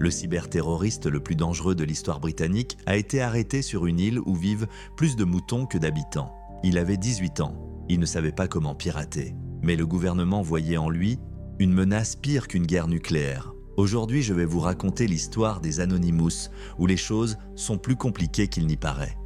Le cyberterroriste le plus dangereux de l'histoire britannique a été arrêté sur une île où vivent plus de moutons que d'habitants. Il avait 18 ans, il ne savait pas comment pirater. Mais le gouvernement voyait en lui une menace pire qu'une guerre nucléaire. Aujourd'hui, je vais vous raconter l'histoire des Anonymous, où les choses sont plus compliquées qu'il n'y paraît.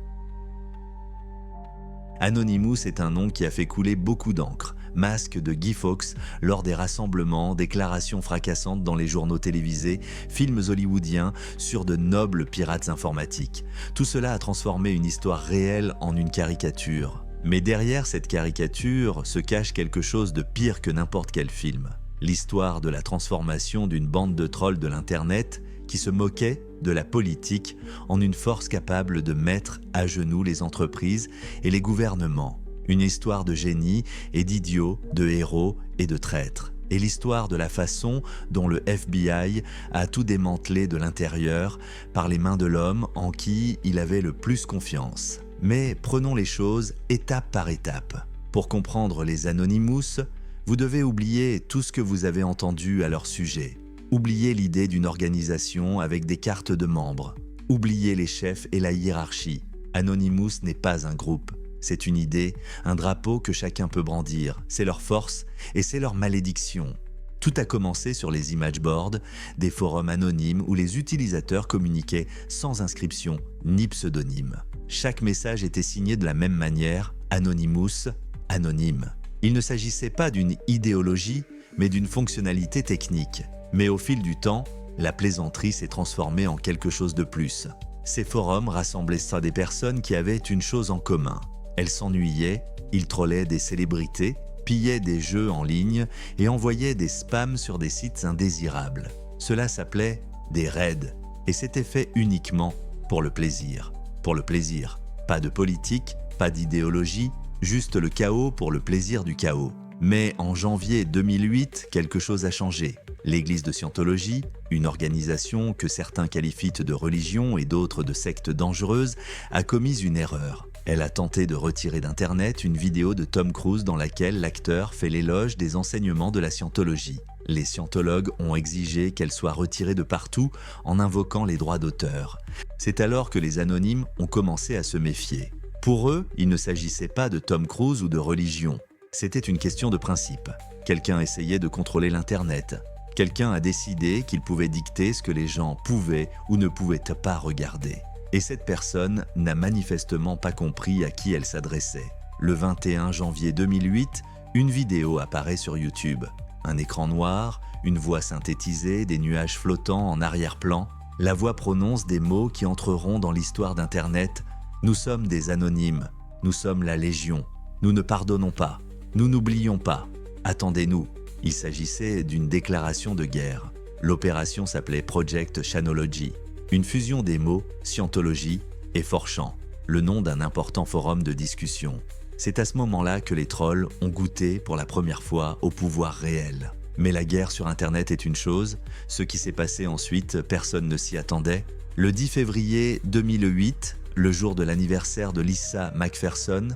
Anonymous est un nom qui a fait couler beaucoup d'encre. Masque de Guy Fawkes lors des rassemblements, déclarations fracassantes dans les journaux télévisés, films hollywoodiens sur de nobles pirates informatiques. Tout cela a transformé une histoire réelle en une caricature. Mais derrière cette caricature se cache quelque chose de pire que n'importe quel film. L'histoire de la transformation d'une bande de trolls de l'Internet qui se moquait de la politique en une force capable de mettre à genoux les entreprises et les gouvernements. Une histoire de génie et d'idiots, de héros et de traîtres. Et l'histoire de la façon dont le FBI a tout démantelé de l'intérieur par les mains de l'homme en qui il avait le plus confiance. Mais prenons les choses étape par étape. Pour comprendre les Anonymous, vous devez oublier tout ce que vous avez entendu à leur sujet. Oubliez l'idée d'une organisation avec des cartes de membres. Oubliez les chefs et la hiérarchie. Anonymous n'est pas un groupe. C'est une idée, un drapeau que chacun peut brandir. C'est leur force et c'est leur malédiction. Tout a commencé sur les image boards, des forums anonymes où les utilisateurs communiquaient sans inscription ni pseudonyme. Chaque message était signé de la même manière, Anonymous, anonyme. Il ne s'agissait pas d'une idéologie, mais d'une fonctionnalité technique. Mais au fil du temps, la plaisanterie s'est transformée en quelque chose de plus. Ces forums rassemblaient ça des personnes qui avaient une chose en commun. Elles s'ennuyaient, ils trollaient des célébrités, pillaient des jeux en ligne et envoyaient des spams sur des sites indésirables. Cela s'appelait des raids et c'était fait uniquement pour le plaisir. Pour le plaisir, pas de politique, pas d'idéologie, juste le chaos pour le plaisir du chaos. Mais en janvier 2008, quelque chose a changé. L'Église de Scientologie, une organisation que certains qualifient de religion et d'autres de secte dangereuse, a commis une erreur. Elle a tenté de retirer d'Internet une vidéo de Tom Cruise dans laquelle l'acteur fait l'éloge des enseignements de la Scientologie. Les scientologues ont exigé qu'elle soit retirée de partout en invoquant les droits d'auteur. C'est alors que les anonymes ont commencé à se méfier. Pour eux, il ne s'agissait pas de Tom Cruise ou de religion. C'était une question de principe. Quelqu'un essayait de contrôler l'Internet. Quelqu'un a décidé qu'il pouvait dicter ce que les gens pouvaient ou ne pouvaient pas regarder. Et cette personne n'a manifestement pas compris à qui elle s'adressait. Le 21 janvier 2008, une vidéo apparaît sur YouTube. Un écran noir, une voix synthétisée, des nuages flottants en arrière-plan. La voix prononce des mots qui entreront dans l'histoire d'Internet. Nous sommes des anonymes, nous sommes la Légion. Nous ne pardonnons pas, nous n'oublions pas. Attendez-nous. Il s'agissait d'une déclaration de guerre. L'opération s'appelait Project Shanology, une fusion des mots Scientologie et 4chan, le nom d'un important forum de discussion. C'est à ce moment-là que les trolls ont goûté pour la première fois au pouvoir réel. Mais la guerre sur Internet est une chose, ce qui s'est passé ensuite, personne ne s'y attendait. Le 10 février 2008, le jour de l'anniversaire de Lisa McPherson,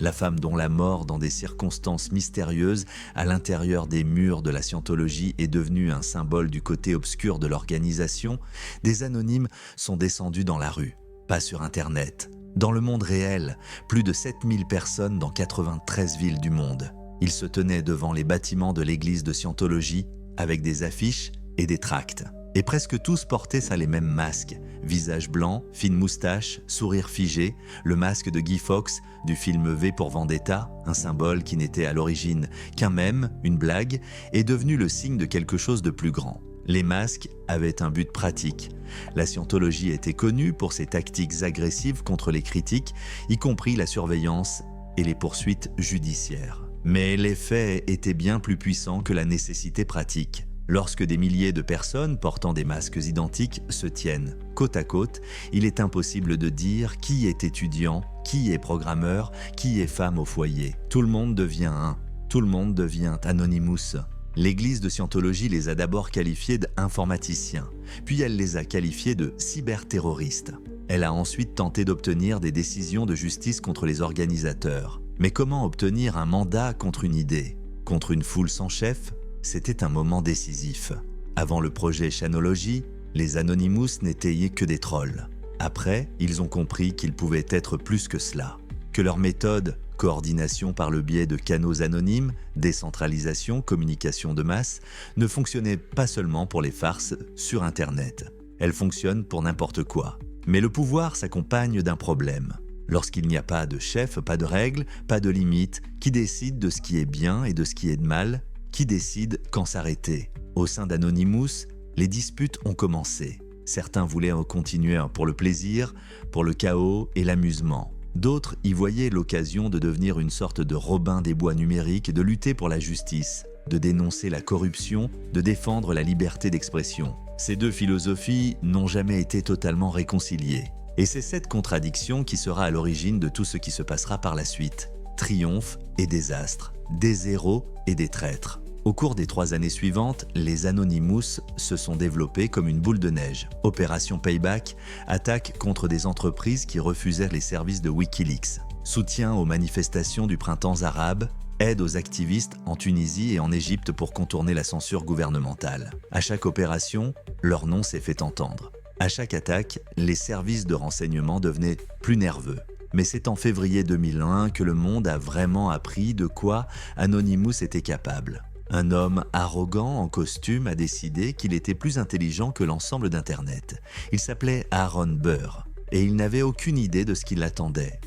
la femme dont la mort dans des circonstances mystérieuses à l'intérieur des murs de la Scientologie est devenue un symbole du côté obscur de l'organisation, des anonymes sont descendus dans la rue, pas sur Internet. Dans le monde réel, plus de 7000 personnes dans 93 villes du monde. Ils se tenaient devant les bâtiments de l'église de Scientologie avec des affiches et des tracts. Et presque tous portaient ça les mêmes masques. Visage blanc, fine moustache, sourire figé, le masque de Guy Fawkes du film V pour Vendetta, un symbole qui n'était à l'origine qu'un mème, une blague, est devenu le signe de quelque chose de plus grand. Les masques avaient un but pratique. La Scientologie était connue pour ses tactiques agressives contre les critiques, y compris la surveillance et les poursuites judiciaires. Mais les faits étaient bien plus puissants que la nécessité pratique. Lorsque des milliers de personnes portant des masques identiques se tiennent côte à côte, il est impossible de dire qui est étudiant, qui est programmeur, qui est femme au foyer. Tout le monde devient un. Tout le monde devient Anonymous. L'église de Scientologie les a d'abord qualifiés d'informaticiens, puis elle les a qualifiés de cyberterroristes. Elle a ensuite tenté d'obtenir des décisions de justice contre les organisateurs. Mais comment obtenir un mandat contre une idée? Contre une foule sans chef? C'était un moment décisif. Avant le projet Shanology, Les Anonymous n'étaient que des trolls. Après, ils ont compris qu'ils pouvaient être plus que cela. Que leur méthode, coordination par le biais de canaux anonymes, décentralisation, communication de masse, ne fonctionnait pas seulement pour les farces sur Internet. Elle fonctionne pour n'importe quoi. Mais le pouvoir s'accompagne d'un problème. Lorsqu'il n'y a pas de chef, pas de règles, pas de limites, qui décide de ce qui est bien et de ce qui est de mal, qui décide quand s'arrêter. Au sein d'Anonymous, les disputes ont commencé. Certains voulaient en continuer pour le plaisir, pour le chaos et l'amusement. D'autres y voyaient l'occasion de devenir une sorte de Robin des Bois numérique, de lutter pour la justice, de dénoncer la corruption, de défendre la liberté d'expression. Ces deux philosophies n'ont jamais été totalement réconciliées. Et c'est cette contradiction qui sera à l'origine de tout ce qui se passera par la suite. Triomphe et désastre, des héros et des traîtres. Au cours des 3 années suivantes, les Anonymous se sont développés comme une boule de neige. Opération Payback, attaque contre des entreprises qui refusaient les services de Wikileaks, soutien aux manifestations du printemps arabe, aide aux activistes en Tunisie et en Égypte pour contourner la censure gouvernementale. À chaque opération, leur nom s'est fait entendre. À chaque attaque, les services de renseignement devenaient plus nerveux. Mais c'est en février 2001 que le monde a vraiment appris de quoi Anonymous était capable. Un homme arrogant en costume a décidé qu'il était plus intelligent que l'ensemble d'Internet. Il s'appelait Aaron Burr et il n'avait aucune idée de ce qui l'attendait.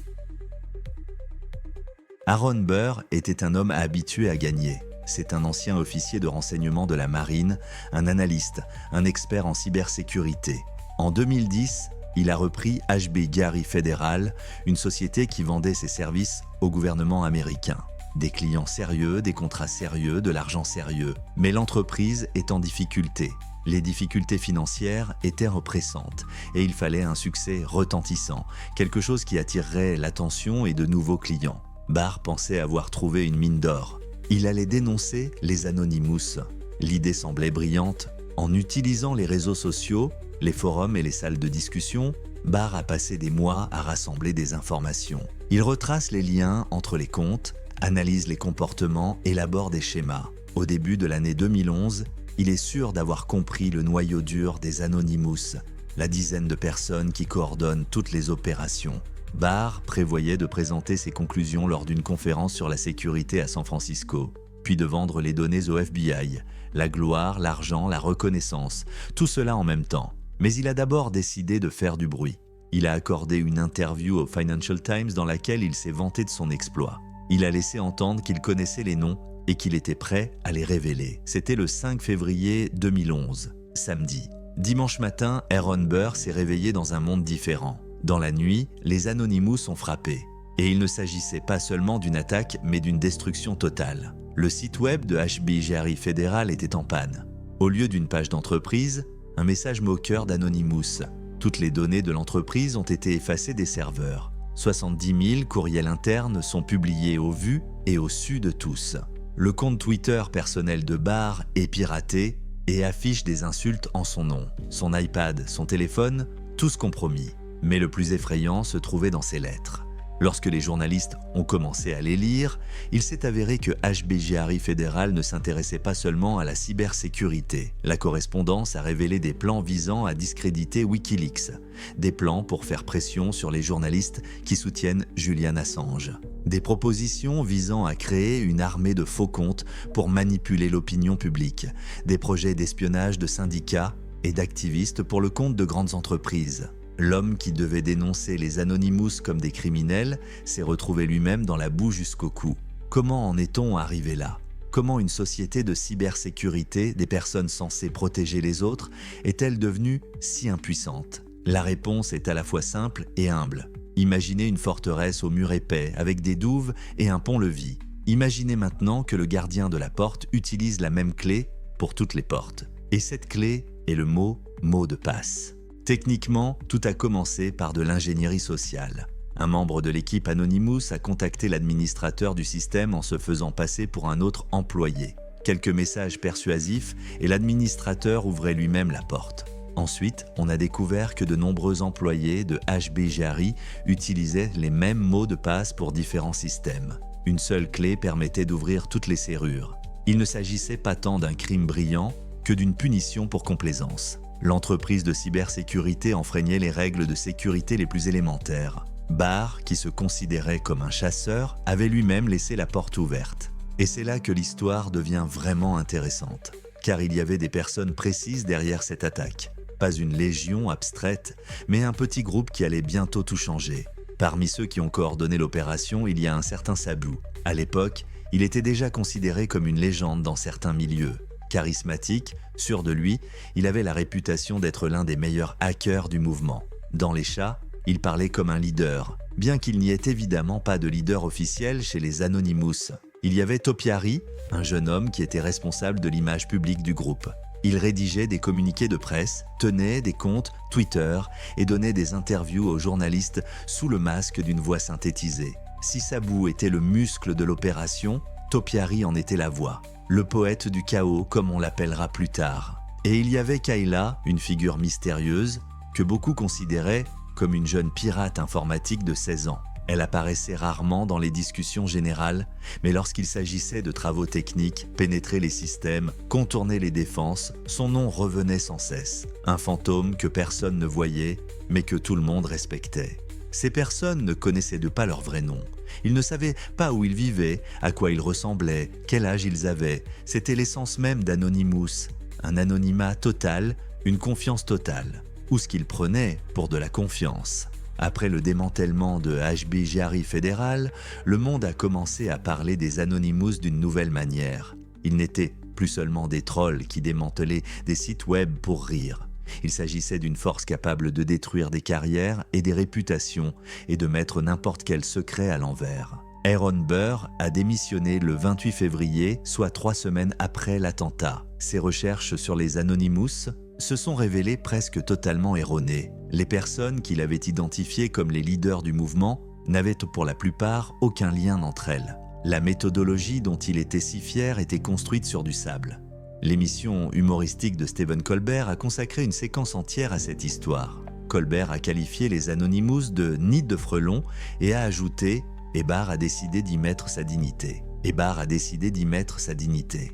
Aaron Burr était un homme habitué à gagner. C'est un ancien officier de renseignement de la marine, un analyste, un expert en cybersécurité. En 2010, il a repris HB Gary Federal, une société qui vendait ses services au gouvernement américain. Des clients sérieux, des contrats sérieux, de l'argent sérieux. Mais l'entreprise est en difficulté. Les difficultés financières étaient oppressantes et il fallait un succès retentissant, quelque chose qui attirerait l'attention et de nouveaux clients. Barr pensait avoir trouvé une mine d'or. Il allait dénoncer les Anonymous. L'idée semblait brillante. En utilisant les réseaux sociaux, les forums et les salles de discussion, Barr a passé des mois à rassembler des informations. Il retrace les liens entre les comptes, analyse les comportements, élabore des schémas. Au début de l'année 2011, il est sûr d'avoir compris le noyau dur des Anonymous, la dizaine de personnes qui coordonnent toutes les opérations. Barr prévoyait de présenter ses conclusions lors d'une conférence sur la sécurité à San Francisco, puis de vendre les données au FBI, la gloire, l'argent, la reconnaissance, tout cela en même temps. Mais il a d'abord décidé de faire du bruit. Il a accordé une interview au Financial Times dans laquelle il s'est vanté de son exploit. Il a laissé entendre qu'il connaissait les noms et qu'il était prêt à les révéler. C'était le 5 février 2011, samedi. Dimanche matin, Aaron Burr s'est réveillé dans un monde différent. Dans la nuit, les Anonymous ont frappé. Et il ne s'agissait pas seulement d'une attaque, mais d'une destruction totale. Le site web de HB Gary Federal était en panne. Au lieu d'une page d'entreprise, un message moqueur d'Anonymous. Toutes les données de l'entreprise ont été effacées des serveurs. 70 000 courriels internes sont publiés au vu et au su de tous. Le compte Twitter personnel de Barr est piraté et affiche des insultes en son nom. Son iPad, son téléphone, tous compromis. Mais le plus effrayant se trouvait dans ses lettres. Lorsque les journalistes ont commencé à les lire, il s'est avéré que HB Gary Federal ne s'intéressait pas seulement à la cybersécurité. La correspondance a révélé des plans visant à discréditer Wikileaks, des plans pour faire pression sur les journalistes qui soutiennent Julian Assange, des propositions visant à créer une armée de faux comptes pour manipuler l'opinion publique, des projets d'espionnage de syndicats et d'activistes pour le compte de grandes entreprises. L'homme qui devait dénoncer les Anonymous comme des criminels s'est retrouvé lui-même dans la boue jusqu'au cou. Comment en est-on arrivé là ? Comment une société de cybersécurité, des personnes censées protéger les autres, est-elle devenue si impuissante ? La réponse est à la fois simple et humble. Imaginez une forteresse aux murs épais, avec des douves et un pont-levis. Imaginez maintenant que le gardien de la porte utilise la même clé pour toutes les portes. Et cette clé est le mot de passe. Techniquement, tout a commencé par de l'ingénierie sociale. Un membre de l'équipe Anonymous a contacté l'administrateur du système en se faisant passer pour un autre employé. Quelques messages persuasifs et l'administrateur ouvrait lui-même la porte. Ensuite, on a découvert que de nombreux employés de HB Gary utilisaient les mêmes mots de passe pour différents systèmes. Une seule clé permettait d'ouvrir toutes les serrures. Il ne s'agissait pas tant d'un crime brillant que d'une punition pour complaisance. L'entreprise de cybersécurité enfreignait les règles de sécurité les plus élémentaires. Barr, qui se considérait comme un chasseur, avait lui-même laissé la porte ouverte. Et c'est là que l'histoire devient vraiment intéressante, car il y avait des personnes précises derrière cette attaque. Pas une légion abstraite, mais un petit groupe qui allait bientôt tout changer. Parmi ceux qui ont coordonné l'opération, il y a un certain Sabu. À l'époque, il était déjà considéré comme une légende dans certains milieux. Charismatique, sûr de lui, il avait la réputation d'être l'un des meilleurs hackers du mouvement. Dans les chats, il parlait comme un leader, bien qu'il n'y ait évidemment pas de leader officiel chez les Anonymous. Il y avait Topiary, un jeune homme qui était responsable de l'image publique du groupe. Il rédigeait des communiqués de presse, tenait des comptes Twitter et donnait des interviews aux journalistes sous le masque d'une voix synthétisée. Si Sabu était le muscle de l'opération, Topiary en était la voix, le poète du chaos comme on l'appellera plus tard. Et il y avait Kayla, une figure mystérieuse que beaucoup considéraient comme une jeune pirate informatique de 16 ans. Elle apparaissait rarement dans les discussions générales, mais lorsqu'il s'agissait de travaux techniques, pénétrer les systèmes, contourner les défenses, son nom revenait sans cesse. Un fantôme que personne ne voyait, mais que tout le monde respectait. Ces personnes ne connaissaient pas leur vrai nom. Ils ne savaient pas où ils vivaient, à quoi ils ressemblaient, quel âge ils avaient. C'était l'essence même d'Anonymous. Un anonymat total, une confiance totale. Ou ce qu'ils prenaient pour de la confiance. Après le démantèlement de HB Jari Fédéral, le monde a commencé à parler des Anonymous d'une nouvelle manière. Ils n'étaient plus seulement des trolls qui démantelaient des sites web pour rire. Il s'agissait d'une force capable de détruire des carrières et des réputations et de mettre n'importe quel secret à l'envers. Aaron Burr a démissionné le 28 février, soit 3 semaines après l'attentat. Ses recherches sur les Anonymous se sont révélées presque totalement erronées. Les personnes qu'il avait identifiées comme les leaders du mouvement n'avaient pour la plupart aucun lien entre elles. La méthodologie dont il était si fier était construite sur du sable. L'émission humoristique de Stephen Colbert a consacré une séquence entière à cette histoire. Colbert a qualifié les Anonymous de nid de frelons et a ajouté « Et Barr a décidé d'y mettre sa dignité ». Et Barr a décidé d'y mettre sa dignité.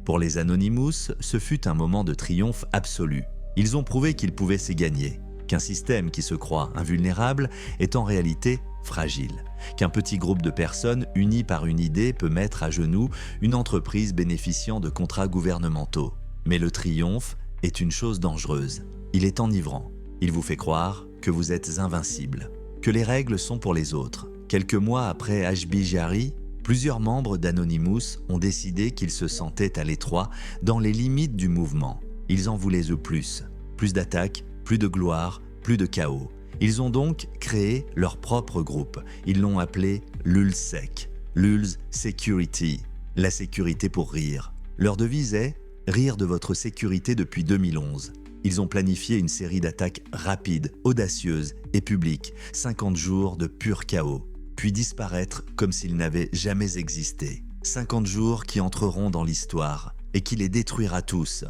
Pour les Anonymous, ce fut un moment de triomphe absolu. Ils ont prouvé qu'ils pouvaient s'y gagner, qu'un système qui se croit invulnérable est en réalité fragile, qu'un petit groupe de personnes unis par une idée peut mettre à genoux une entreprise bénéficiant de contrats gouvernementaux. Mais le triomphe est une chose dangereuse. Il est enivrant. Il vous fait croire que vous êtes invincible, que les règles sont pour les autres. Quelques mois après HB Jari, plusieurs membres d'Anonymous ont décidé qu'ils se sentaient à l'étroit dans les limites du mouvement. Ils en voulaient plus d'attaques, plus de gloire, plus de chaos. Ils ont donc créé leur propre groupe. Ils l'ont appelé LulzSec, Lulz Security, la sécurité pour rire. Leur devise est « Rire de votre sécurité depuis 2011 ». Ils ont planifié une série d'attaques rapides, audacieuses et publiques, 50 jours de pur chaos, puis disparaître comme s'ils n'avaient jamais existé. 50 jours qui entreront dans l'histoire et qui les détruira tous.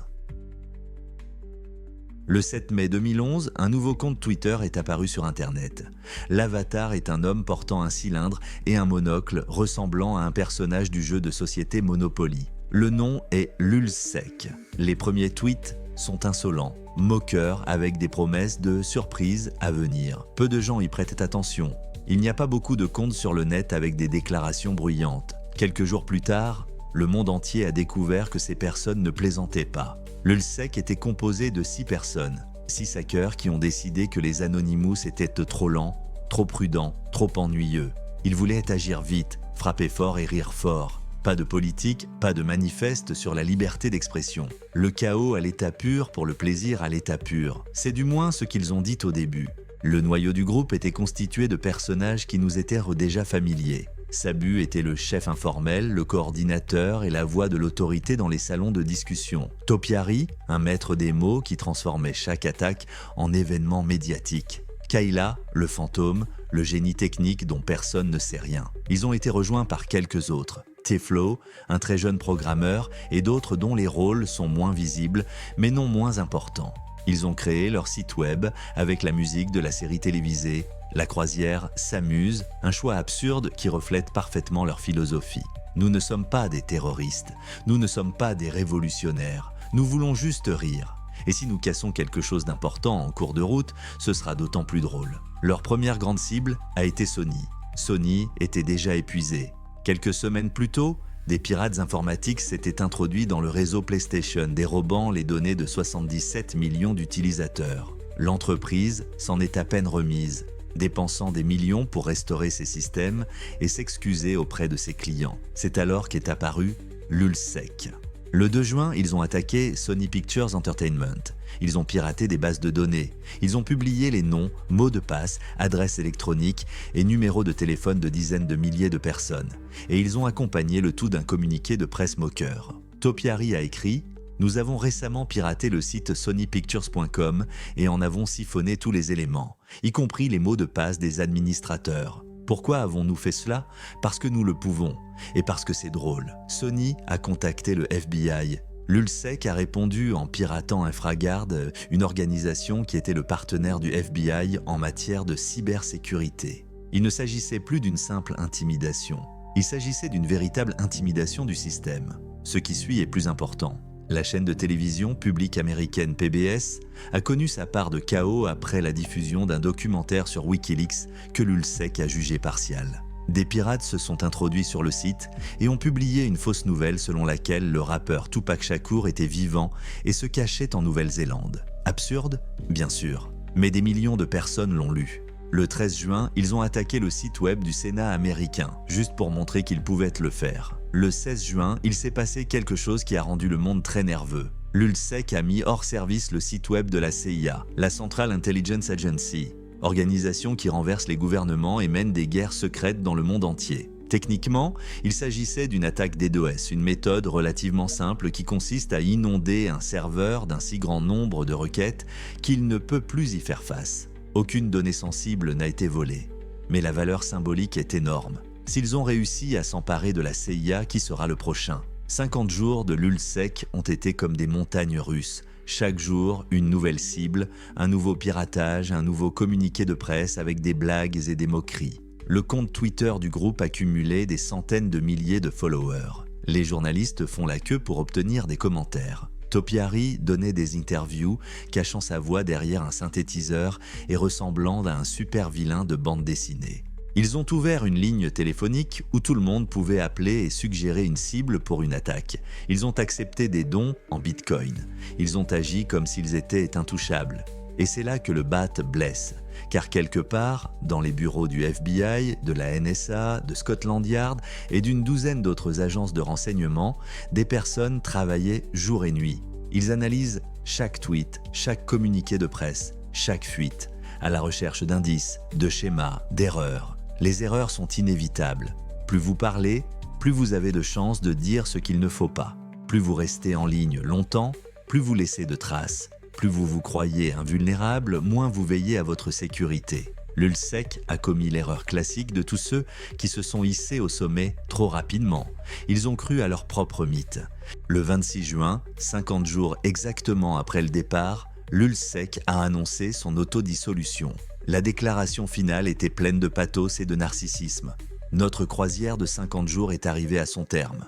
Le 7 mai 2011, un nouveau compte Twitter est apparu sur Internet. L'avatar est un homme portant un cylindre et un monocle ressemblant à un personnage du jeu de société Monopoly. Le nom est LulzSec. Les premiers tweets sont insolents, moqueurs avec des promesses de surprises à venir. Peu de gens y prêtent attention. Il n'y a pas beaucoup de comptes sur le net avec des déclarations bruyantes. Quelques jours plus tard, le monde entier a découvert que ces personnes ne plaisantaient pas. LulzSec était composé de 6 personnes, 6 hackers qui ont décidé que les Anonymous étaient trop lents, trop prudents, trop ennuyeux. Ils voulaient agir vite, frapper fort et rire fort. Pas de politique, pas de manifeste sur la liberté d'expression. Le chaos à l'état pur pour le plaisir à l'état pur. C'est du moins ce qu'ils ont dit au début. Le noyau du groupe était constitué de personnages qui nous étaient déjà familiers. Sabu était le chef informel, le coordinateur et la voix de l'autorité dans les salons de discussion. Topiary, un maître des mots qui transformait chaque attaque en événement médiatique. Kayla, le fantôme, le génie technique dont personne ne sait rien. Ils ont été rejoints par quelques autres. T-Flow, un très jeune programmeur, et d'autres dont les rôles sont moins visibles, mais non moins importants. Ils ont créé leur site web avec la musique de la série télévisée La Croisière s'amuse, un choix absurde qui reflète parfaitement leur philosophie. Nous ne sommes pas des terroristes, nous ne sommes pas des révolutionnaires, nous voulons juste rire. Et si nous cassons quelque chose d'important en cours de route, ce sera d'autant plus drôle. Leur première grande cible a été Sony. Sony était déjà épuisé. Quelques semaines plus tôt, des pirates informatiques s'étaient introduits dans le réseau PlayStation, dérobant les données de 77 millions d'utilisateurs. L'entreprise s'en est à peine remise, dépensant des millions pour restaurer ses systèmes et s'excuser auprès de ses clients. C'est alors qu'est apparu Lulzsec. Le 2 juin, ils ont attaqué Sony Pictures Entertainment. Ils ont piraté des bases de données. Ils ont publié les noms, mots de passe, adresses électroniques et numéros de téléphone de dizaines de milliers de personnes. Et ils ont accompagné le tout d'un communiqué de presse moqueur. Topiary a écrit « Nous avons récemment piraté le site sonypictures.com et en avons siphonné tous les éléments, y compris les mots de passe des administrateurs. Pourquoi avons-nous fait cela? Parce que nous le pouvons. Et parce que c'est drôle. Sony a contacté le FBI. Lulzsec a répondu en piratant Infraguard, une organisation qui était le partenaire du FBI en matière de cybersécurité. Il ne s'agissait plus d'une simple intimidation. Il s'agissait d'une véritable intimidation du système. Ce qui suit est plus important. La chaîne de télévision publique américaine PBS a connu sa part de chaos après la diffusion d'un documentaire sur Wikileaks que Lulzsec a jugé partial. Des pirates se sont introduits sur le site et ont publié une fausse nouvelle selon laquelle le rappeur Tupac Shakur était vivant et se cachait en Nouvelle-Zélande. Absurde? Bien sûr. Mais des millions de personnes l'ont lu. Le 13 juin, ils ont attaqué le site web du Sénat américain, juste pour montrer qu'ils pouvaient le faire. Le 16 juin, il s'est passé quelque chose qui a rendu le monde très nerveux. Lulzsec a mis hors service le site web de la CIA, la Central Intelligence Agency, organisation qui renverse les gouvernements et mène des guerres secrètes dans le monde entier. Techniquement, il s'agissait d'une attaque DDoS, une méthode relativement simple qui consiste à inonder un serveur d'un si grand nombre de requêtes qu'il ne peut plus y faire face. Aucune donnée sensible n'a été volée, mais la valeur symbolique est énorme. S'ils ont réussi à s'emparer de la CIA, qui sera le prochain? 50 jours de Lulzsec ont été comme des montagnes russes. Chaque jour, une nouvelle cible, un nouveau piratage, un nouveau communiqué de presse avec des blagues et des moqueries. Le compte Twitter du groupe a cumulé des centaines de milliers de followers. Les journalistes font la queue pour obtenir des commentaires. Topiary donnait des interviews, cachant sa voix derrière un synthétiseur et ressemblant à un super vilain de bande dessinée. Ils ont ouvert une ligne téléphonique où tout le monde pouvait appeler et suggérer une cible pour une attaque. Ils ont accepté des dons en bitcoin. Ils ont agi comme s'ils étaient intouchables. Et c'est là que le bat blesse. Car quelque part, dans les bureaux du FBI, de la NSA, de Scotland Yard et d'une douzaine d'autres agences de renseignement, des personnes travaillaient jour et nuit. Ils analysent chaque tweet, chaque communiqué de presse, chaque fuite, à la recherche d'indices, de schémas, d'erreurs. Les erreurs sont inévitables. Plus vous parlez, plus vous avez de chances de dire ce qu'il ne faut pas. Plus vous restez en ligne longtemps, plus vous laissez de traces. Plus vous vous croyez invulnérable, moins vous veillez à votre sécurité. Lulzsec a commis l'erreur classique de tous ceux qui se sont hissés au sommet trop rapidement. Ils ont cru à leur propre mythe. Le 26 juin, 50 jours exactement après le départ, Lulzsec a annoncé son autodissolution. La déclaration finale était pleine de pathos et de narcissisme. Notre croisière de 50 jours est arrivée à son terme.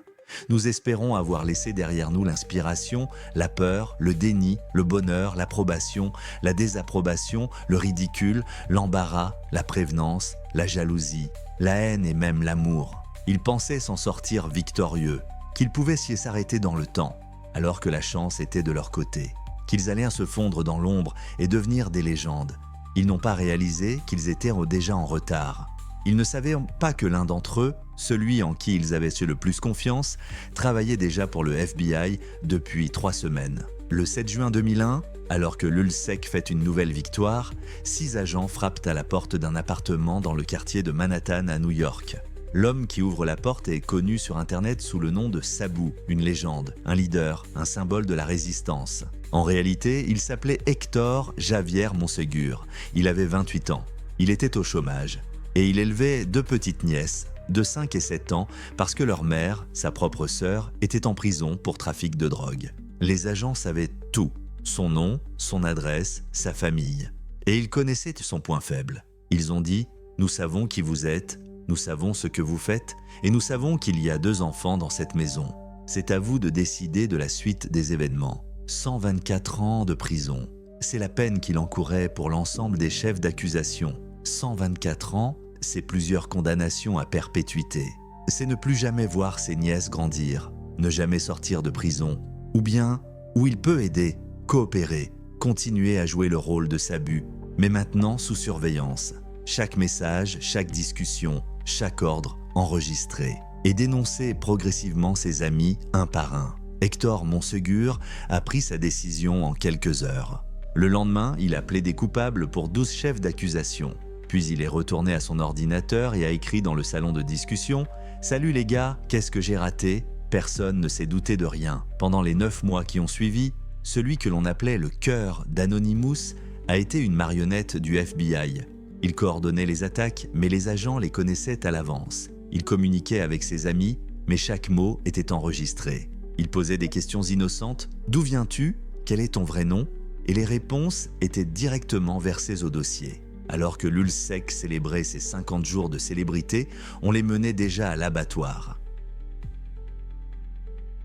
Nous espérons avoir laissé derrière nous l'inspiration, la peur, le déni, le bonheur, l'approbation, la désapprobation, le ridicule, l'embarras, la prévenance, la jalousie, la haine et même l'amour. Ils pensaient s'en sortir victorieux, qu'ils pouvaient s'y s'arrêter dans le temps, alors que la chance était de leur côté, qu'ils allaient se fondre dans l'ombre et devenir des légendes. Ils n'ont pas réalisé qu'ils étaient déjà en retard. Ils ne savaient pas que l'un d'entre eux, celui en qui ils avaient eu le plus confiance, travaillait déjà pour le FBI depuis 3 semaines. Le 7 juin 2001, alors que Lulzsec fête une nouvelle victoire, 6 agents frappent à la porte d'un appartement dans le quartier de Manhattan à New York. L'homme qui ouvre la porte est connu sur Internet sous le nom de Sabu, une légende, un leader, un symbole de la résistance. En réalité, il s'appelait Hector Javier Monsegur. Il avait 28 ans. Il était au chômage. Et il élevait 2 petites nièces, de 5 et 7 ans, parce que leur mère, sa propre sœur, était en prison pour trafic de drogue. Les agents savaient tout, son nom, son adresse, sa famille. Et ils connaissaient son point faible. Ils ont dit « Nous savons qui vous êtes, nous savons ce que vous faites, et nous savons qu'il y a 2 enfants dans cette maison. C'est à vous de décider de la suite des événements. 124 ans de prison. C'est la peine qu'il encourait pour l'ensemble des chefs d'accusation. 124 ans, c'est plusieurs condamnations à perpétuité. C'est ne plus jamais voir ses nièces grandir, ne jamais sortir de prison, ou bien, où il peut aider, coopérer, continuer à jouer le rôle de Sabu, mais maintenant sous surveillance. Chaque message, chaque discussion, chaque ordre enregistré, et dénoncer progressivement ses amis un par un. Hector Monsegur a pris sa décision en quelques heures. Le lendemain, il a plaidé coupable pour 12 chefs d'accusation. Puis il est retourné à son ordinateur et a écrit dans le salon de discussion « Salut les gars, qu'est-ce que j'ai raté ?» Personne ne s'est douté de rien. Pendant les 9 mois qui ont suivi, celui que l'on appelait le cœur d'Anonymous a été une marionnette du FBI. Il coordonnait les attaques, mais les agents les connaissaient à l'avance. Il communiquait avec ses amis, mais chaque mot était enregistré. Il posait des questions innocentes. « D'où viens-tu ? Quel est ton vrai nom ?» Et les réponses étaient directement versées au dossier. Alors que l'ULSSEC célébrait ses 50 jours de célébrité, on les menait déjà à l'abattoir.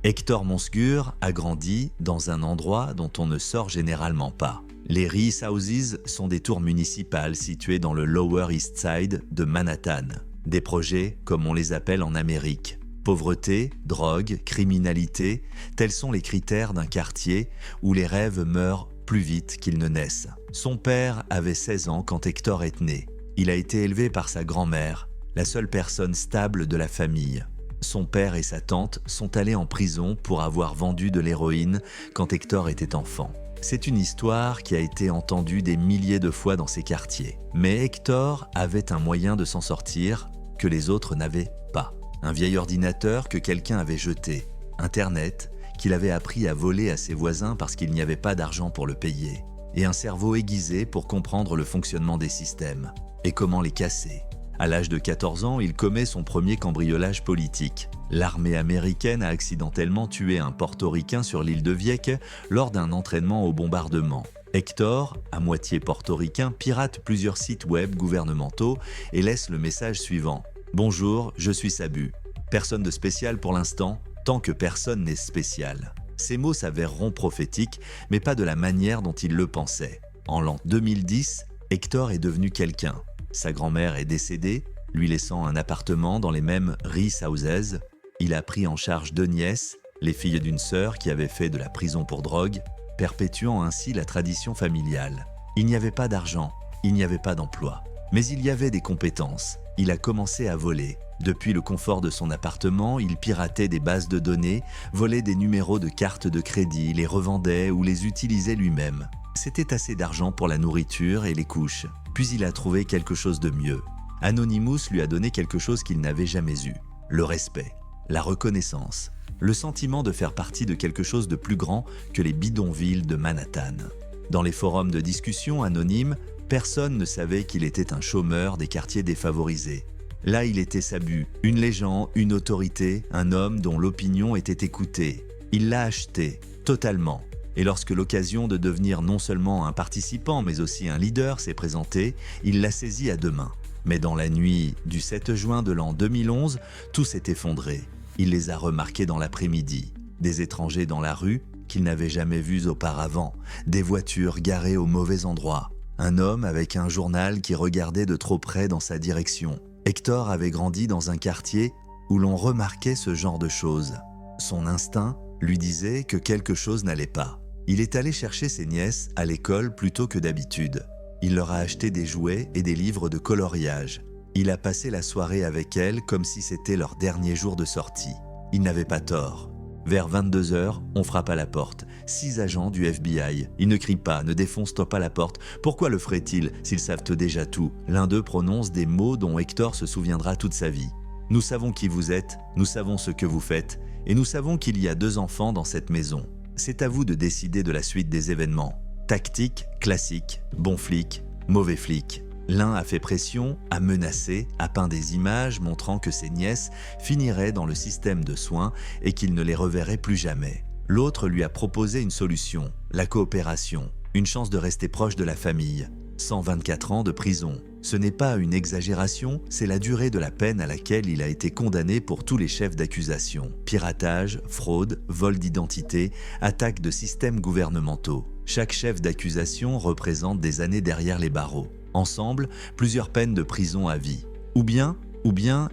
Hector Monsegur a grandi dans un endroit dont on ne sort généralement pas. Les Reese Houses sont des tours municipales situées dans le Lower East Side de Manhattan. Des projets comme on les appelle en Amérique. Pauvreté, drogue, criminalité, tels sont les critères d'un quartier où les rêves meurent plus vite qu'ils ne naissent. Son père avait 16 ans quand Hector est né. Il a été élevé par sa grand-mère, la seule personne stable de la famille. Son père et sa tante sont allés en prison pour avoir vendu de l'héroïne quand Hector était enfant. C'est une histoire qui a été entendue des milliers de fois dans ces quartiers. Mais Hector avait un moyen de s'en sortir que les autres n'avaient pas. Un vieil ordinateur que quelqu'un avait jeté, Internet, qu'il avait appris à voler à ses voisins parce qu'il n'y avait pas d'argent pour le payer, et un cerveau aiguisé pour comprendre le fonctionnement des systèmes et comment les casser. À l'âge de 14 ans, il commet son premier cambriolage politique. L'armée américaine a accidentellement tué un portoricain sur l'île de Vieques lors d'un entraînement au bombardement. Hector, à moitié portoricain, pirate plusieurs sites web gouvernementaux et laisse le message suivant. « Bonjour, je suis Sabu. Personne de spécial pour l'instant, tant que personne n'est spécial. » Ces mots s'avèreront prophétiques, mais pas de la manière dont il le pensait. En l'an 2010, Hector est devenu quelqu'un. Sa grand-mère est décédée, lui laissant un appartement dans les mêmes Reese Houses. Il a pris en charge 2 nièces, les filles d'une sœur qui avait fait de la prison pour drogue, perpétuant ainsi la tradition familiale. Il n'y avait pas d'argent, il n'y avait pas d'emploi. Mais il y avait des compétences. Il a commencé à voler. Depuis le confort de son appartement, il piratait des bases de données, volait des numéros de cartes de crédit, les revendait ou les utilisait lui-même. C'était assez d'argent pour la nourriture et les couches. Puis il a trouvé quelque chose de mieux. Anonymous lui a donné quelque chose qu'il n'avait jamais eu. Le respect, la reconnaissance, le sentiment de faire partie de quelque chose de plus grand que les bidonvilles de Manhattan. Dans les forums de discussion anonymes, personne ne savait qu'il était un chômeur des quartiers défavorisés. Là, il était Sabu, une légende, une autorité, un homme dont l'opinion était écoutée. Il l'a acheté, totalement. Et lorsque l'occasion de devenir non seulement un participant, mais aussi un leader s'est présentée, il l'a saisi à 2 mains. Mais dans la nuit du 7 juin de l'an 2011, tout s'est effondré. Il les a remarqués dans l'après-midi. Des étrangers dans la rue qu'il n'avait jamais vus auparavant. Des voitures garées au mauvais endroit. Un homme avec un journal qui regardait de trop près dans sa direction. Hector avait grandi dans un quartier où l'on remarquait ce genre de choses. Son instinct lui disait que quelque chose n'allait pas. Il est allé chercher ses nièces à l'école plutôt que d'habitude. Il leur a acheté des jouets et des livres de coloriage. Il a passé la soirée avec elles comme si c'était leur dernier jour de sortie. Il n'avait pas tort. Vers 22h, on frappe à la porte. 6 agents du FBI. Ils ne crient pas, ne défoncent pas la porte. Pourquoi le feraient-ils s'ils savent déjà tout ? L'un d'eux prononce des mots dont Hector se souviendra toute sa vie. « Nous savons qui vous êtes, nous savons ce que vous faites, et nous savons qu'il y a 2 enfants dans cette maison. C'est à vous de décider de la suite des événements. Tactique, classique, bon flic, mauvais flic. » L'un a fait pression, a menacé, a peint des images montrant que ses nièces finiraient dans le système de soins et qu'il ne les reverrait plus jamais. L'autre lui a proposé une solution, la coopération, une chance de rester proche de la famille. 124 ans de prison. Ce n'est pas une exagération, c'est la durée de la peine à laquelle il a été condamné pour tous les chefs d'accusation. Piratage, fraude, vol d'identité, attaque de systèmes gouvernementaux. Chaque chef d'accusation représente des années derrière les barreaux. Ensemble, plusieurs peines de prison à vie. Ou bien,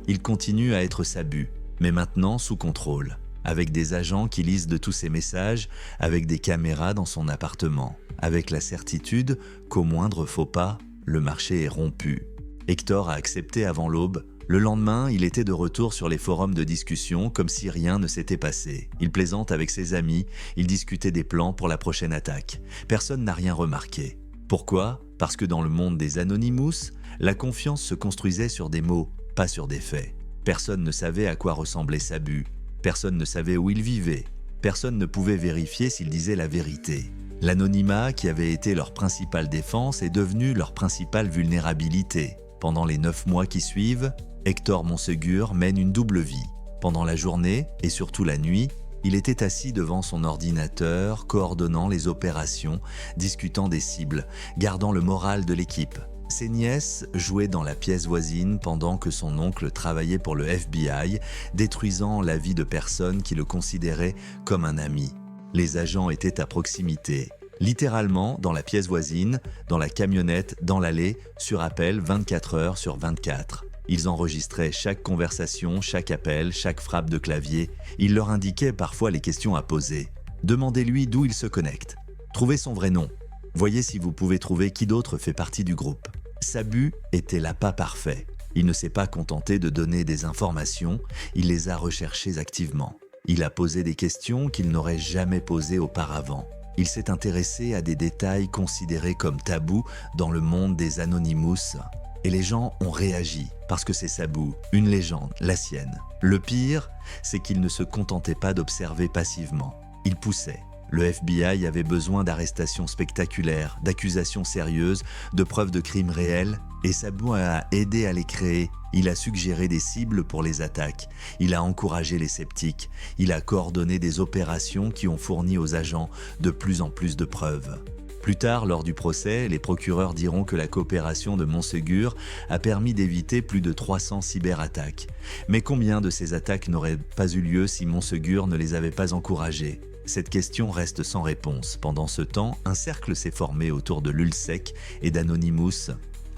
il continue à être Sabu, mais maintenant sous contrôle, avec des agents qui lisent de tous ses messages, avec des caméras dans son appartement, avec la certitude qu'au moindre faux pas, le marché est rompu. Hector a accepté avant l'aube. Le lendemain, il était de retour sur les forums de discussion comme si rien ne s'était passé. Il plaisante avec ses amis, il discutait des plans pour la prochaine attaque. Personne n'a rien remarqué. Pourquoi ? Parce que dans le monde des Anonymous, la confiance se construisait sur des mots, pas sur des faits. Personne ne savait à quoi ressemblait Sabu. Personne ne savait où il vivait. Personne ne pouvait vérifier s'il disait la vérité. L'anonymat, qui avait été leur principale défense, est devenu leur principale vulnérabilité. Pendant les 9 mois qui suivent, Hector Monségur mène une double vie. Pendant la journée, et surtout la nuit, il était assis devant son ordinateur, coordonnant les opérations, discutant des cibles, gardant le moral de l'équipe. Ses nièces jouaient dans la pièce voisine pendant que son oncle travaillait pour le FBI, détruisant la vie de personnes qui le considéraient comme un ami. Les agents étaient à proximité, littéralement dans la pièce voisine, dans la camionnette, dans l'allée, sur appel 24 heures sur 24. Ils enregistraient chaque conversation, chaque appel, chaque frappe de clavier. Ils leur indiquaient parfois les questions à poser. Demandez-lui d'où il se connecte. Trouvez son vrai nom. Voyez si vous pouvez trouver qui d'autre fait partie du groupe. Sabu était l'appât parfait. Il ne s'est pas contenté de donner des informations, il les a recherchées activement. Il a posé des questions qu'il n'aurait jamais posées auparavant. Il s'est intéressé à des détails considérés comme tabous dans le monde des Anonymous. Et les gens ont réagi, parce que c'est Sabu, une légende, la sienne. Le pire, c'est qu'il ne se contentait pas d'observer passivement. Il poussait. Le FBI avait besoin d'arrestations spectaculaires, d'accusations sérieuses, de preuves de crimes réels, et Sabu a aidé à les créer. Il a suggéré des cibles pour les attaques, il a encouragé les sceptiques, il a coordonné des opérations qui ont fourni aux agents de plus en plus de preuves. Plus tard, lors du procès, les procureurs diront que la coopération de Monségur a permis d'éviter plus de 300 cyberattaques. Mais combien de ces attaques n'auraient pas eu lieu si Monségur ne les avait pas encouragées ? Cette question reste sans réponse. Pendant ce temps, un cercle s'est formé autour de l'ULSEC et d'Anonymous.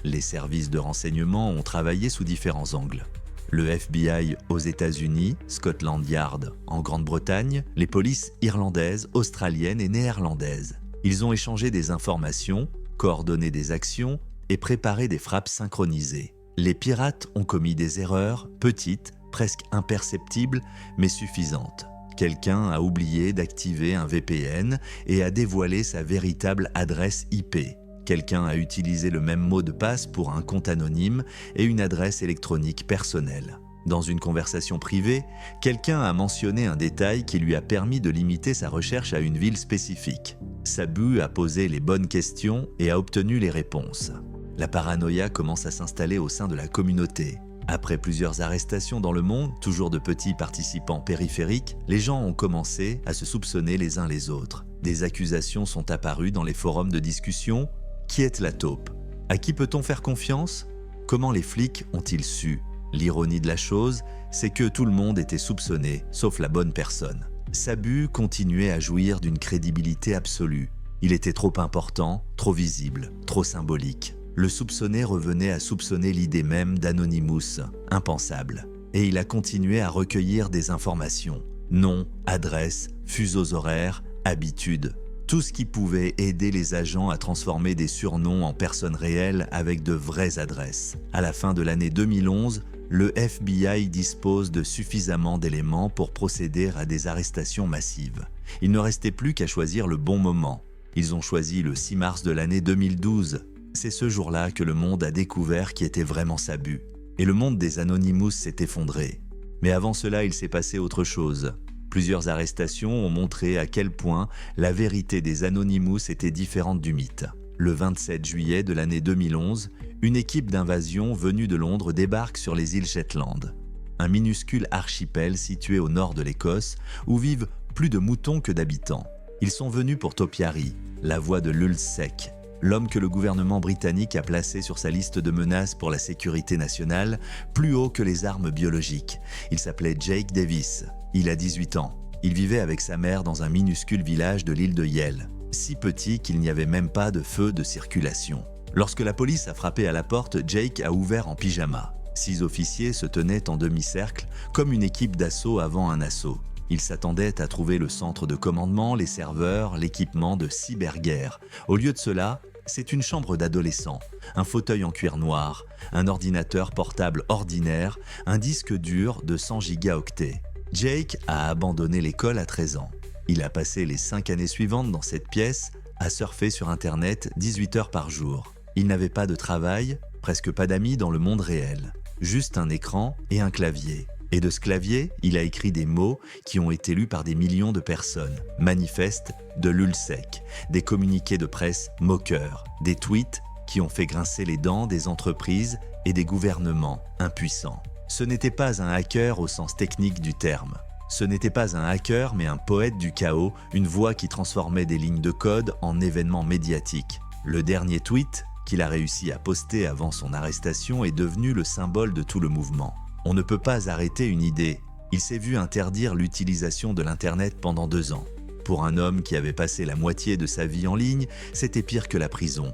Les services de renseignement ont travaillé sous différents angles. Le FBI aux États-Unis, Scotland Yard en Grande-Bretagne, les polices irlandaises, australiennes et néerlandaises. Ils ont échangé des informations, coordonné des actions et préparé des frappes synchronisées. Les pirates ont commis des erreurs, petites, presque imperceptibles, mais suffisantes. Quelqu'un a oublié d'activer un VPN et a dévoilé sa véritable adresse IP. Quelqu'un a utilisé le même mot de passe pour un compte anonyme et une adresse électronique personnelle. Dans une conversation privée, quelqu'un a mentionné un détail qui lui a permis de limiter sa recherche à une ville spécifique. Sabu a posé les bonnes questions et a obtenu les réponses. La paranoïa commence à s'installer au sein de la communauté. Après plusieurs arrestations dans le monde, toujours de petits participants périphériques, les gens ont commencé à se soupçonner les uns les autres. Des accusations sont apparues dans les forums de discussion. Qui est la taupe ? À qui peut-on faire confiance ? Comment les flics ont-ils su ? L'ironie de la chose, c'est que tout le monde était soupçonné, sauf la bonne personne. Sabu continuait à jouir d'une crédibilité absolue. Il était trop important, trop visible, trop symbolique. Le soupçonné revenait à soupçonner l'idée même d'Anonymous, impensable. Et il a continué à recueillir des informations. Noms, adresses, fuseaux horaires, habitudes. Tout ce qui pouvait aider les agents à transformer des surnoms en personnes réelles avec de vraies adresses. À la fin de l'année 2011, le FBI dispose de suffisamment d'éléments pour procéder à des arrestations massives. Il ne restait plus qu'à choisir le bon moment. Ils ont choisi le 6 mars de l'année 2012. C'est ce jour-là que le monde a découvert qui était vraiment Sabu. Et le monde des Anonymous s'est effondré. Mais avant cela, il s'est passé autre chose. Plusieurs arrestations ont montré à quel point la vérité des Anonymous était différente du mythe. Le 27 juillet de l'année 2011, une équipe d'invasion venue de Londres débarque sur les îles Shetland, un minuscule archipel situé au nord de l'Écosse où vivent plus de moutons que d'habitants. Ils sont venus pour Topiary, la voix de l'ULSEC, l'homme que le gouvernement britannique a placé sur sa liste de menaces pour la sécurité nationale, plus haut que les armes biologiques. Il s'appelait Jake Davis. Il a 18 ans. Il vivait avec sa mère dans un minuscule village de l'île de Yell, si petit qu'il n'y avait même pas de feu de circulation. Lorsque la police a frappé à la porte, Jake a ouvert en pyjama. 6 officiers se tenaient en demi-cercle, comme une équipe d'assaut avant un assaut. Ils s'attendaient à trouver le centre de commandement, les serveurs, l'équipement de cyberguerre. Au lieu de cela, c'est une chambre d'adolescent, un fauteuil en cuir noir, un ordinateur portable ordinaire, un disque dur de 100 gigaoctets. Jake a abandonné l'école à 13 ans. Il a passé les 5 années suivantes dans cette pièce à surfer sur Internet 18 heures par jour. Il n'avait pas de travail, presque pas d'amis dans le monde réel, juste un écran et un clavier. Et de ce clavier, il a écrit des mots qui ont été lus par des millions de personnes. Manifeste de l'ULSEC, des communiqués de presse moqueurs, des tweets qui ont fait grincer les dents des entreprises et des gouvernements impuissants. Ce n'était pas un hacker au sens technique du terme. Ce n'était pas un hacker mais un poète du chaos, une voix qui transformait des lignes de code en événements médiatiques. Le dernier tweet qu'il a réussi à poster avant son arrestation est devenu le symbole de tout le mouvement. On ne peut pas arrêter une idée. Il s'est vu interdire l'utilisation de l'Internet pendant 2 ans. Pour un homme qui avait passé la moitié de sa vie en ligne, c'était pire que la prison.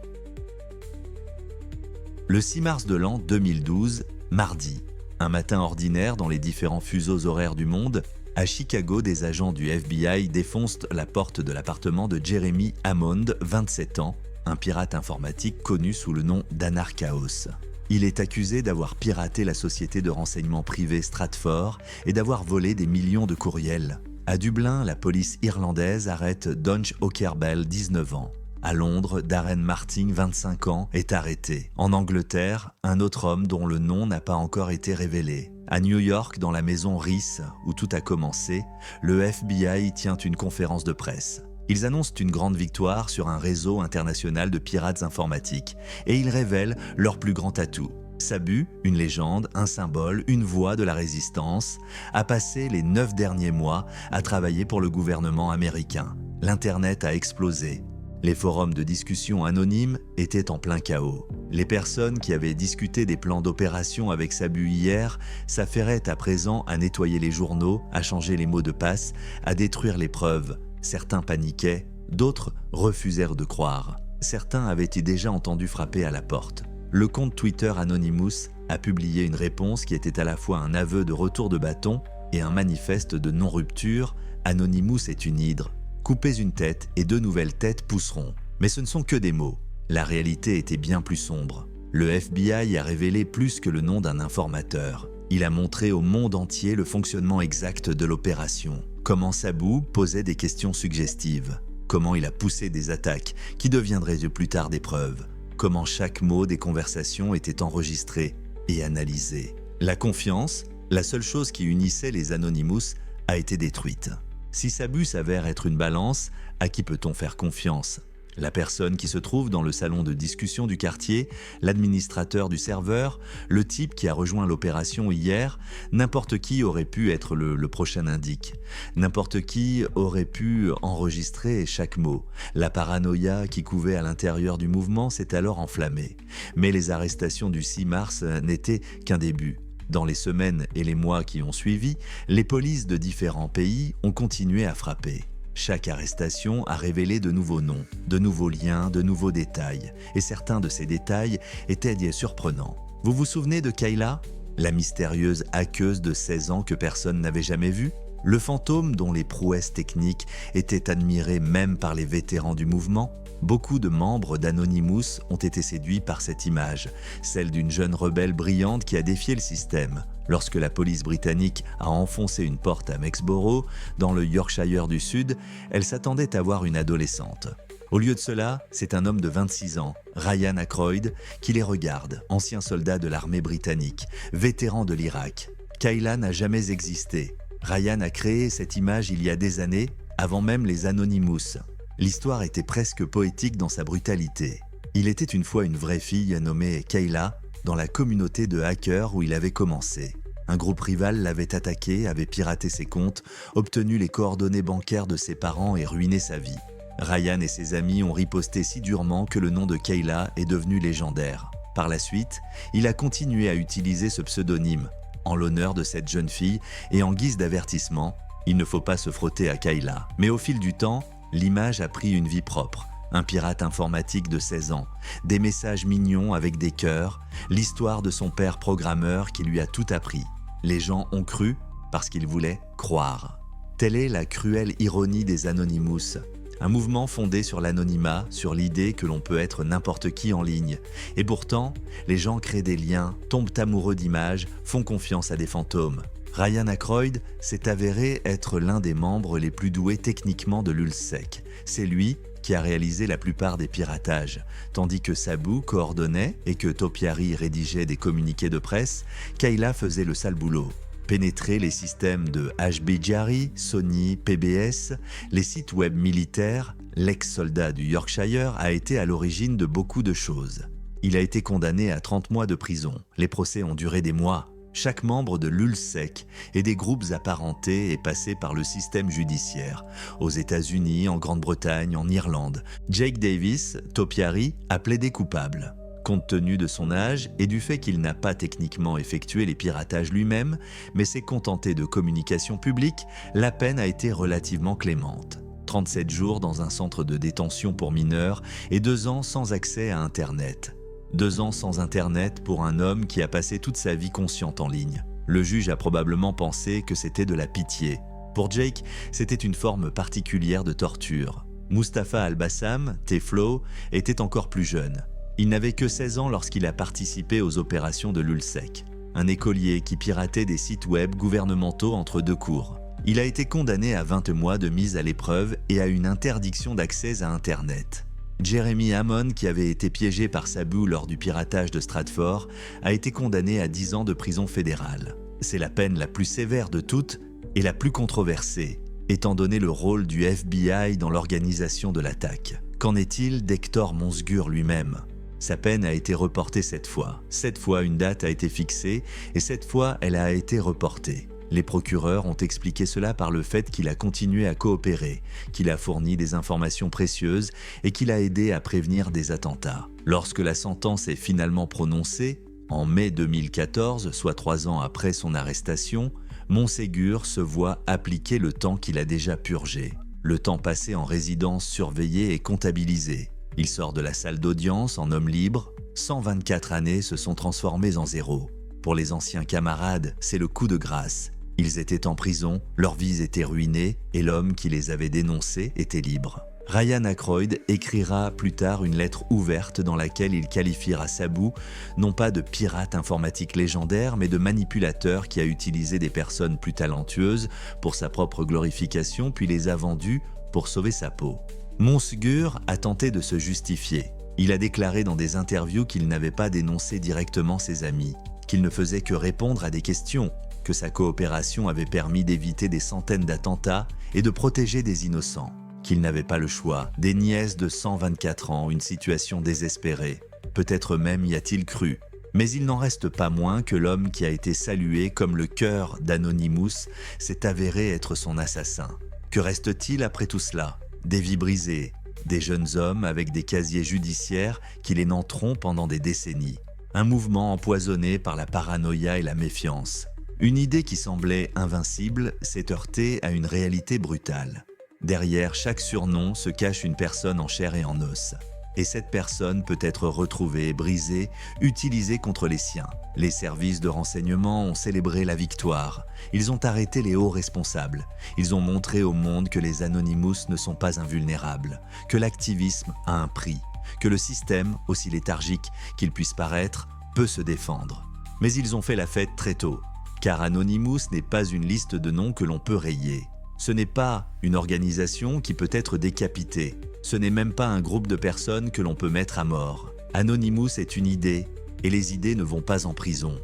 Le 6 mars de l'an 2012, mardi, un matin ordinaire dans les différents fuseaux horaires du monde, à Chicago, des agents du FBI défoncent la porte de l'appartement de Jeremy Hammond, 27 ans, un pirate informatique connu sous le nom d'Anarchaos. Il est accusé d'avoir piraté la société de renseignement privé Stratfor et d'avoir volé des millions de courriels. À Dublin, la police irlandaise arrête Donch O'Kerbel, 19 ans. À Londres, Darren Martin, 25 ans, est arrêté. En Angleterre, un autre homme dont le nom n'a pas encore été révélé. À New York, dans la maison Reese, où tout a commencé, le FBI tient une conférence de presse. Ils annoncent une grande victoire sur un réseau international de pirates informatiques et ils révèlent leur plus grand atout. Sabu, une légende, un symbole, une voix de la résistance, a passé les 9 derniers mois à travailler pour le gouvernement américain. L'Internet a explosé. Les forums de discussion anonymes étaient en plein chaos. Les personnes qui avaient discuté des plans d'opération avec Sabu hier s'affairaient à présent à nettoyer les journaux, à changer les mots de passe, à détruire les preuves. Certains paniquaient, d'autres refusèrent de croire. Certains avaient déjà entendu frapper à la porte. Le compte Twitter Anonymous a publié une réponse qui était à la fois un aveu de retour de bâton et un manifeste de non-rupture. Anonymous est une hydre. Coupez une tête et 2 nouvelles têtes pousseront. Mais ce ne sont que des mots. La réalité était bien plus sombre. Le FBI a révélé plus que le nom d'un informateur. Il a montré au monde entier le fonctionnement exact de l'opération. Comment Sabu posait des questions suggestives. Comment il a poussé des attaques qui deviendraient plus tard des preuves. Comment chaque mot des conversations était enregistré et analysé. La confiance, la seule chose qui unissait les Anonymous, a été détruite. Si Sabu s'avère être une balance, à qui peut-on faire confiance ? La personne qui se trouve dans le salon de discussion du quartier, l'administrateur du serveur, le type qui a rejoint l'opération hier, n'importe qui aurait pu être le prochain indique. N'importe qui aurait pu enregistrer chaque mot. La paranoïa qui couvait à l'intérieur du mouvement s'est alors enflammée. Mais les arrestations du 6 mars n'étaient qu'un début. Dans les semaines et les mois qui ont suivi, les polices de différents pays ont continué à frapper. Chaque arrestation a révélé de nouveaux noms, de nouveaux liens, de nouveaux détails. Et certains de ces détails étaient surprenants. Vous vous souvenez de Kayla, la mystérieuse hackeuse de 16 ans que personne n'avait jamais vue ? Le fantôme dont les prouesses techniques étaient admirées même par les vétérans du mouvement ? Beaucoup de membres d'Anonymous ont été séduits par cette image, celle d'une jeune rebelle brillante qui a défié le système. Lorsque la police britannique a enfoncé une porte à Mexborough, dans le Yorkshire du Sud, elle s'attendait à voir une adolescente. Au lieu de cela, c'est un homme de 26 ans, Ryan Ackroyd, qui les regarde, ancien soldat de l'armée britannique, vétéran de l'Irak. Kayla n'a jamais existé. Ryan a créé cette image il y a des années, avant même les Anonymous. L'histoire était presque poétique dans sa brutalité. Il était une fois une vraie fille nommée Kayla dans la communauté de hackers où il avait commencé. Un groupe rival l'avait attaqué, avait piraté ses comptes, obtenu les coordonnées bancaires de ses parents et ruiné sa vie. Ryan et ses amis ont riposté si durement que le nom de Kayla est devenu légendaire. Par la suite, il a continué à utiliser ce pseudonyme, en l'honneur de cette jeune fille et en guise d'avertissement, il ne faut pas se frotter à Kayla. Mais au fil du temps, l'image a pris une vie propre. Un pirate informatique de 16 ans, des messages mignons avec des cœurs, l'histoire de son père programmeur qui lui a tout appris. Les gens ont cru parce qu'ils voulaient croire. Telle est la cruelle ironie des Anonymous. Un mouvement fondé sur l'anonymat, sur l'idée que l'on peut être n'importe qui en ligne. Et pourtant, les gens créent des liens, tombent amoureux d'images, font confiance à des fantômes. Ryan Aykroyd s'est avéré être l'un des membres les plus doués techniquement de l'ULSSEC. C'est lui qui a réalisé la plupart des piratages. Tandis que Sabu coordonnait et que Topiary rédigeait des communiqués de presse, Kayla faisait le sale boulot. Pénétrer les systèmes de HB-Jari, Sony, PBS, les sites web militaires, l'ex-soldat du Yorkshire a été à l'origine de beaucoup de choses. Il a été condamné à 30 mois de prison. Les procès ont duré des mois. Chaque membre de l'ULSSEC et des groupes apparentés est passé par le système judiciaire. Aux États-Unis, en Grande-Bretagne, en Irlande, Jake Davis, Topiary, a plaidé coupable. Compte tenu de son âge et du fait qu'il n'a pas techniquement effectué les piratages lui-même, mais s'est contenté de communication publique, la peine a été relativement clémente. 37 jours dans un centre de détention pour mineurs et 2 ans sans accès à Internet. 2 ans sans Internet pour un homme qui a passé toute sa vie consciente en ligne. Le juge a probablement pensé que c'était de la pitié. Pour Jake, c'était une forme particulière de torture. Mustapha Al-Bassam, T-Flow, était encore plus jeune. Il n'avait que 16 ans lorsqu'il a participé aux opérations de l'ULSSEC. Un écolier qui piratait des sites web gouvernementaux entre 2 cours. Il a été condamné à 20 mois de mise à l'épreuve et à une interdiction d'accès à Internet. Jeremy Hammond, qui avait été piégé par Sabu lors du piratage de Stratford, a été condamné à 10 ans de prison fédérale. C'est la peine la plus sévère de toutes et la plus controversée, étant donné le rôle du FBI dans l'organisation de l'attaque. Qu'en est-il d'Hector Monsgur lui-même ? Sa peine a été reportée 7 fois. 7 fois, une date a été fixée et 7 fois, elle a été reportée. Les procureurs ont expliqué cela par le fait qu'il a continué à coopérer, qu'il a fourni des informations précieuses et qu'il a aidé à prévenir des attentats. Lorsque la sentence est finalement prononcée, en mai 2014, soit 3 ans après son arrestation, Montségur se voit appliquer le temps qu'il a déjà purgé. Le temps passé en résidence surveillée est comptabilisé. Il sort de la salle d'audience en homme libre. 124 années se sont transformées en 0. Pour les anciens camarades, c'est le coup de grâce. Ils étaient en prison, leurs vies étaient ruinées et l'homme qui les avait dénoncés était libre. Ryan Aykroyd écrira plus tard une lettre ouverte dans laquelle il qualifiera Sabu non pas de pirate informatique légendaire, mais de manipulateur qui a utilisé des personnes plus talentueuses pour sa propre glorification puis les a vendues pour sauver sa peau. Monsgur a tenté de se justifier. Il a déclaré dans des interviews qu'il n'avait pas dénoncé directement ses amis, qu'il ne faisait que répondre à des questions, que sa coopération avait permis d'éviter des centaines d'attentats et de protéger des innocents, qu'il n'avait pas le choix, des nièces de 124 ans, une situation désespérée. Peut-être même y a-t-il cru. Mais il n'en reste pas moins que l'homme qui a été salué comme le cœur d'Anonymous s'est avéré être son assassin. Que reste-t-il après tout cela ? Des vies brisées, des jeunes hommes avec des casiers judiciaires qui les nanteront pendant des décennies. Un mouvement empoisonné par la paranoïa et la méfiance. Une idée qui semblait invincible s'est heurtée à une réalité brutale. Derrière chaque surnom se cache une personne en chair et en os. Et cette personne peut être retrouvée, brisée, utilisée contre les siens. Les services de renseignement ont célébré la victoire. Ils ont arrêté les hauts responsables. Ils ont montré au monde que les Anonymous ne sont pas invulnérables, que l'activisme a un prix, que le système, aussi léthargique qu'il puisse paraître, peut se défendre. Mais ils ont fait la fête très tôt, car Anonymous n'est pas une liste de noms que l'on peut rayer. Ce n'est pas une organisation qui peut être décapitée. Ce n'est même pas un groupe de personnes que l'on peut mettre à mort. Anonymous est une idée, et les idées ne vont pas en prison.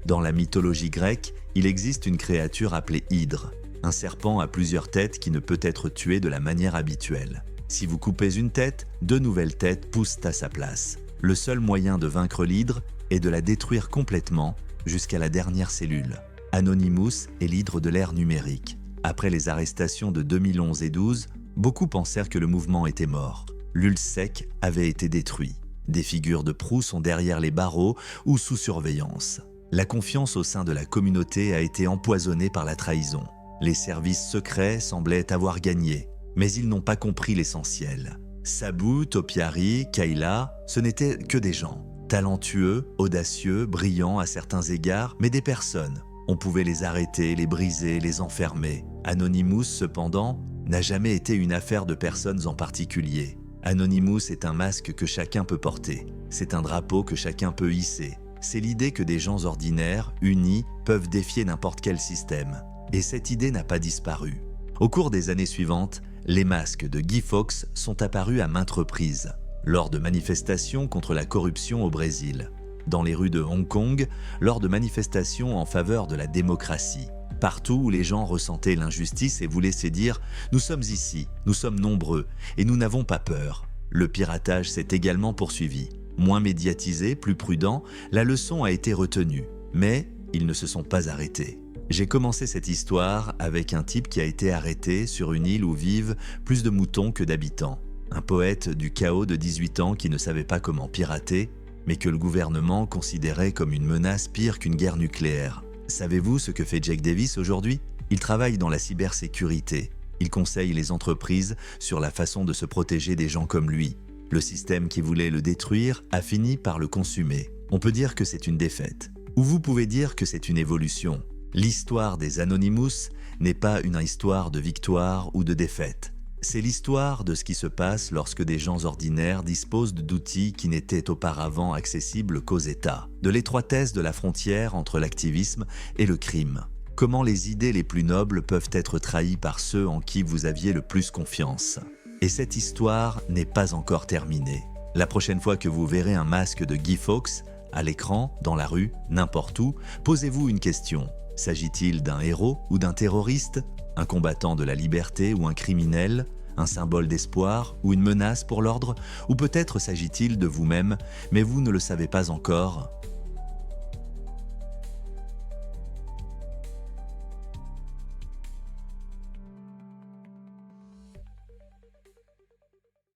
Dans la mythologie grecque, il existe une créature appelée Hydre, un serpent à plusieurs têtes qui ne peut être tué de la manière habituelle. Si vous coupez une tête, 2 nouvelles têtes poussent à sa place. Le seul moyen de vaincre l'Hydre est de la détruire complètement jusqu'à la dernière cellule. Anonymous est l'Hydre de l'ère numérique. Après les arrestations de 2011 et 2012, beaucoup pensèrent que le mouvement était mort. L'ULSSEC avait été détruit. Des figures de proue sont derrière les barreaux ou sous surveillance. La confiance au sein de la communauté a été empoisonnée par la trahison. Les services secrets semblaient avoir gagné, mais ils n'ont pas compris l'essentiel. Sabou, Topiari, Kayla, ce n'étaient que des gens. Talentueux, audacieux, brillants à certains égards, mais des personnes. On pouvait les arrêter, les briser, les enfermer. Anonymous, cependant, n'a jamais été une affaire de personnes en particulier. Anonymous est un masque que chacun peut porter. C'est un drapeau que chacun peut hisser. C'est l'idée que des gens ordinaires, unis, peuvent défier n'importe quel système. Et cette idée n'a pas disparu. Au cours des années suivantes, les masques de Guy Fawkes sont apparus à maintes reprises, lors de manifestations contre la corruption au Brésil, dans les rues de Hong Kong, lors de manifestations en faveur de la démocratie, partout où les gens ressentaient l'injustice et vous laissaient dire « Nous sommes ici, nous sommes nombreux et nous n'avons pas peur ». Le piratage s'est également poursuivi. Moins médiatisé, plus prudent, la leçon a été retenue, mais ils ne se sont pas arrêtés. J'ai commencé cette histoire avec un type qui a été arrêté sur une île où vivent plus de moutons que d'habitants. Un poète du chaos de 18 ans qui ne savait pas comment pirater, mais que le gouvernement considérait comme une menace pire qu'une guerre nucléaire. Savez-vous ce que fait Jack Davis aujourd'hui ? Il travaille dans la cybersécurité. Il conseille les entreprises sur la façon de se protéger des gens comme lui. Le système qui voulait le détruire a fini par le consumer. On peut dire que c'est une défaite. Ou vous pouvez dire que c'est une évolution. L'histoire des Anonymous n'est pas une histoire de victoire ou de défaite. C'est l'histoire de ce qui se passe lorsque des gens ordinaires disposent d'outils qui n'étaient auparavant accessibles qu'aux États. De l'étroitesse de la frontière entre l'activisme et le crime. Comment les idées les plus nobles peuvent être trahies par ceux en qui vous aviez le plus confiance. Et cette histoire n'est pas encore terminée. La prochaine fois que vous verrez un masque de Guy Fawkes, à l'écran, dans la rue, n'importe où, posez-vous une question. S'agit-il d'un héros ou d'un terroriste ? Un combattant de la liberté ou un criminel ? Un symbole d'espoir ou une menace pour l'ordre ? Ou peut-être s'agit-il de vous-même, mais vous ne le savez pas encore ?